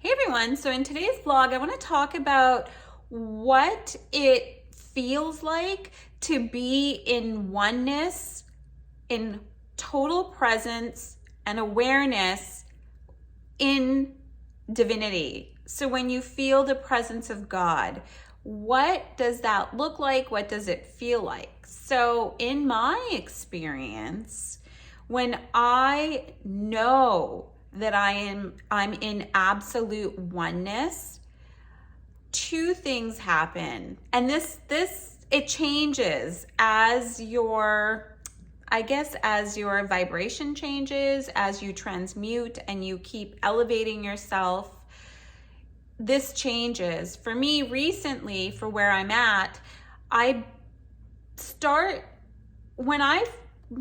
Hey everyone, so in today's vlog, I want to talk about what it feels like to be in oneness, in total presence and awareness in divinity. So when you feel the presence of God, what does that look like? What does it feel like? So in my experience, when I know that I'm in absolute oneness, two things happen. And this it changes as as your vibration changes, as you transmute and you keep elevating yourself. This changes. For me recently, for where I'm at, I start when I'm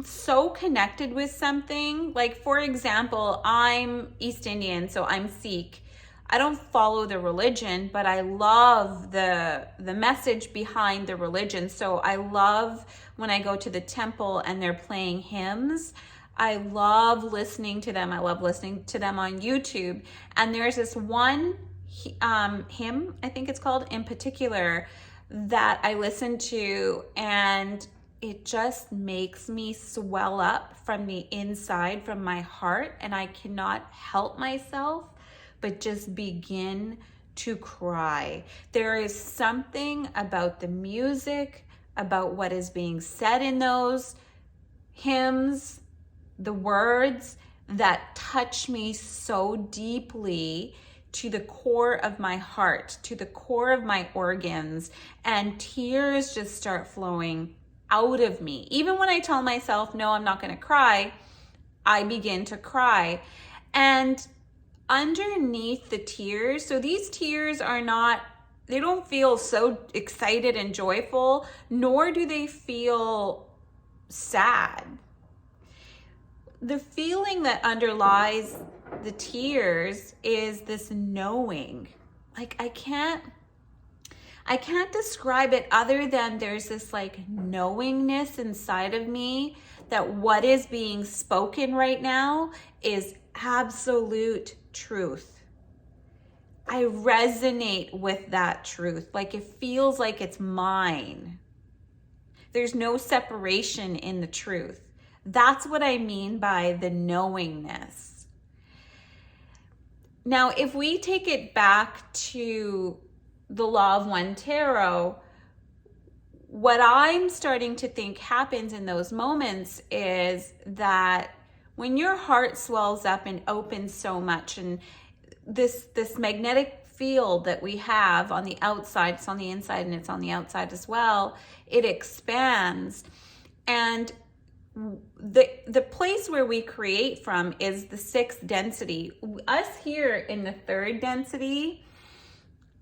so connected with something, like for example, I'm East Indian, so I'm Sikh. I don't follow the religion, but I love the message behind the religion. So I love when I go to the temple and they're playing hymns. I love listening to them. I love listening to them on YouTube. And there's this one hymn, I think it's called, in particular, that I listen to, and it just makes me swell up from the inside, from my heart, and I cannot help myself but just begin to cry. There is something about the music, about what is being said in those hymns, the words that touch me so deeply to the core of my heart, to the core of my organs, and tears just start flowing out of me. Even when I tell myself, no, I'm not going to cry, I begin to cry. And underneath the tears, so these tears are not, they don't feel so excited and joyful, nor do they feel sad. The feeling that underlies the tears is this knowing. Like I can't describe it other than there's this like knowingness inside of me that what is being spoken right now is absolute truth. I resonate with that truth. Like it feels like it's mine. There's no separation in the truth. That's what I mean by the knowingness. Now, if we take it back to the Law of One Tarot, what I'm starting to think happens in those moments is that when your heart swells up and opens so much, and this magnetic field that we have on the outside, it's on the inside and it's on the outside as well, it expands. And the place where we create from is the sixth density. Us here in the third density,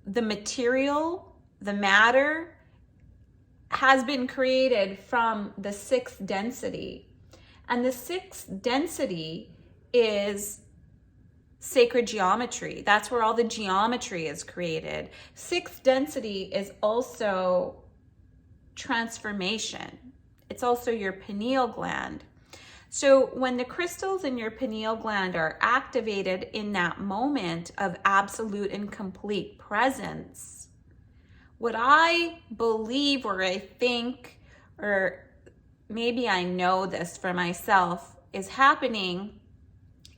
the material, the matter, has been created from the sixth density. And the sixth density is sacred geometry. That's where all the geometry is created. Sixth density is also transformation. It's also your pineal gland. So when the crystals in your pineal gland are activated in that moment of absolute and complete presence, what I believe, or I think, or maybe I know this for myself, is happening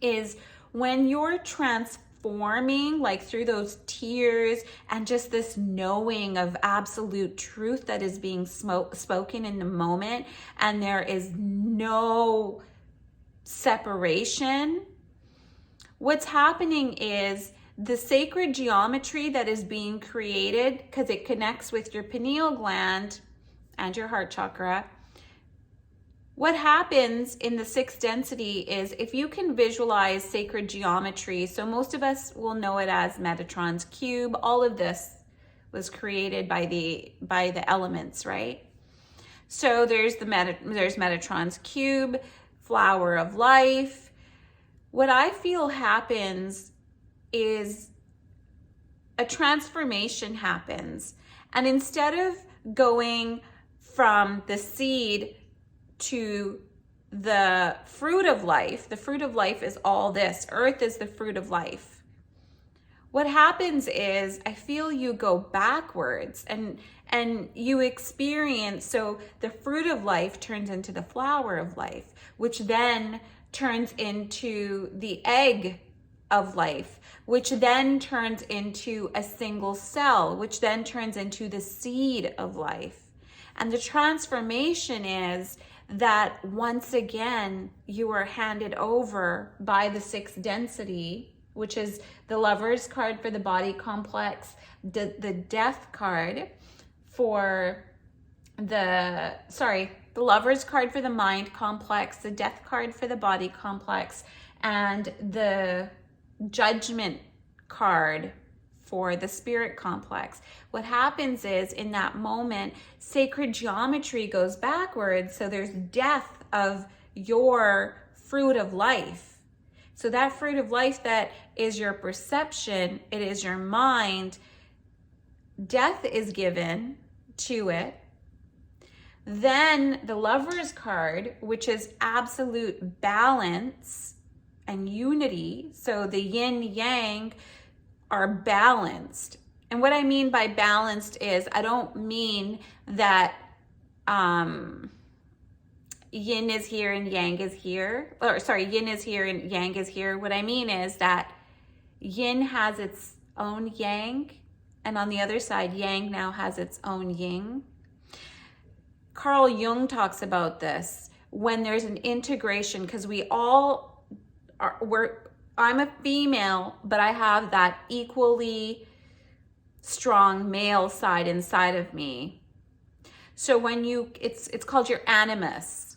is when you're transforming, like through those tears and just this knowing of absolute truth that is being spoken in the moment, and there is no separation, what's happening is the sacred geometry that is being created, because it connects with your pineal gland and your heart chakra. What happens in the sixth density is, if you can visualize sacred geometry, so most of us will know it as Metatron's cube. All of this was created by the elements, right? So there's Metatron's cube, flower of life. What I feel happens is a transformation happens. And instead of going from the seed to the fruit of life is all this. Earth is the fruit of life. what happens is I feel you go backwards and you experience, so the fruit of life turns into the flower of life, which then turns into the egg of life, which then turns into a single cell, which then turns into the seed of life. And the transformation is that once again, you are handed over by the sixth density, which is the Lover's card for the body complex, the Death card for the Lover's card for the mind complex, the Death card for the body complex, and the Judgment card for the spirit complex. What happens is in that moment, sacred geometry goes backwards. So there's death of your fruit of life. So that fruit of life that is your perception, it is your mind, death is given to it. Then the Lover's card, which is absolute balance and unity. So the yin yang are balanced. And what I mean by balanced is, I don't mean that yin is here and yang is here, or sorry, yin is here and yang is here. What I mean is that yin has its own yang, and on the other side, yang now has its own yin. Carl Jung talks about this when there's an integration, because we all I'm a female, but I have that equally strong male side inside of me. So when it's called your animus.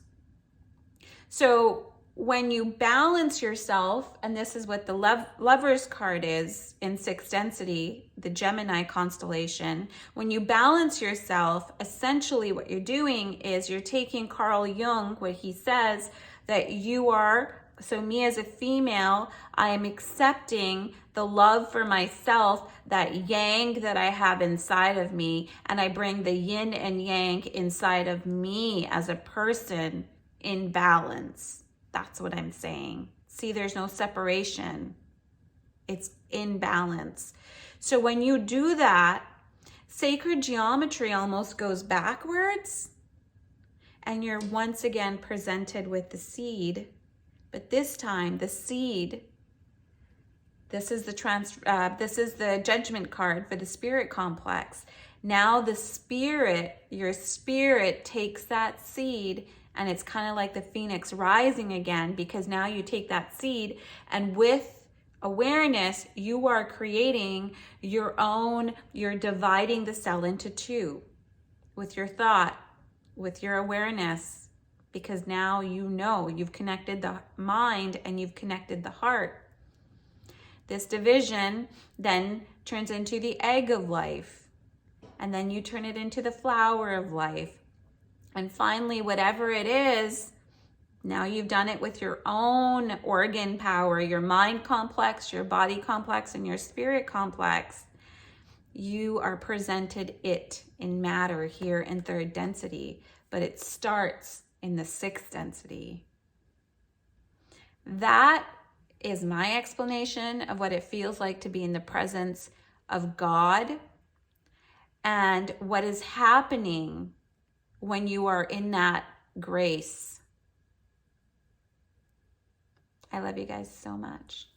So when you balance yourself, and this is what the Lover's card is in sixth density, the Gemini constellation, when you balance yourself, essentially what you're doing is you're taking Carl Jung, what he says, that you are, so me as a female, I am accepting the love for myself, that yang that I have inside of me, and I bring the yin and yang inside of me as a person in balance. That's what I'm saying. See, there's no separation. It's in balance. So when you do that, sacred geometry almost goes backwards, and you're once again presented with the seed. But this time, the seed, this is the Judgment card for the spirit complex. Now the spirit, your spirit takes that seed, and it's kind of like the phoenix rising again, because now you take that seed, and with awareness, you are creating your own, you're dividing the cell into two with your thought, with your awareness. Because now you know you've connected the mind and you've connected the heart. This division then turns into the egg of life. And then you turn it into the flower of life. And finally, whatever it is, now you've done it with your own organ power, your mind complex, your body complex, and your spirit complex. You are presented it in matter here in third density. But it starts in the sixth density. That is my explanation of what it feels like to be in the presence of God, and what is happening when you are in that grace. I love you guys so much.